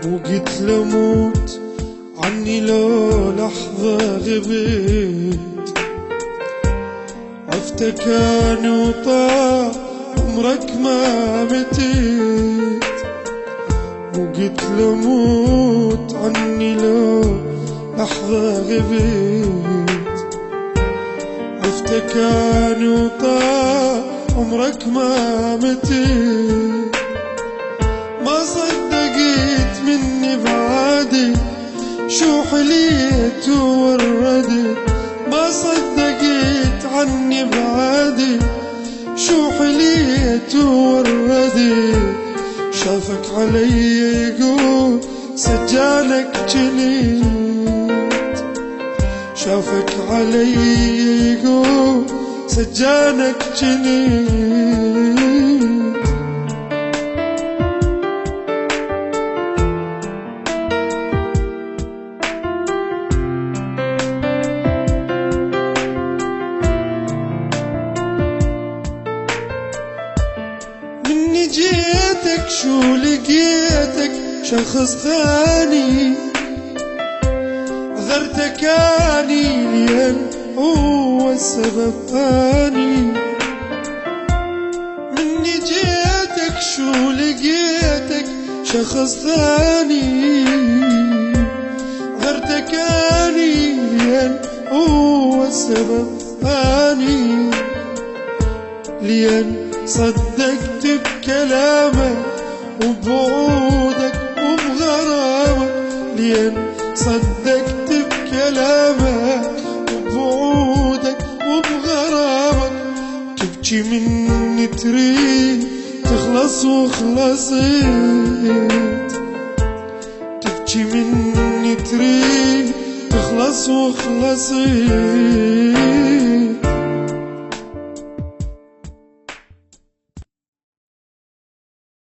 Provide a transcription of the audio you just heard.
وقلت له موت عني لو لحظة غبت، عفتك وطار عمرك ما متت. وقلت له موت عني لو لحظة غبت، عفتك وطار عمرك ما متت. ما صدقت مني بعادي شو حليت ووردت، ما صدقت عني بعادي شو حليت ووردت. شافك علي يقول سجانك جنيت، شافك علي يقول سجانك جنيت. مني جيتك شو لقيتك شخص ثاني، عذرتك اني لين هو السبب ثاني. مني جيتك شو لقيتك شخص ثاني، عذرتك اني لين هو السبب ثاني. لين صدقت بكلامك وبوعودك وبغرامك، لين صدقت بكلامك وبوعودك وبغرامك. تبكي مني تريد تخلص وخلصت، تبكي مني تريد تخلص وخلصت.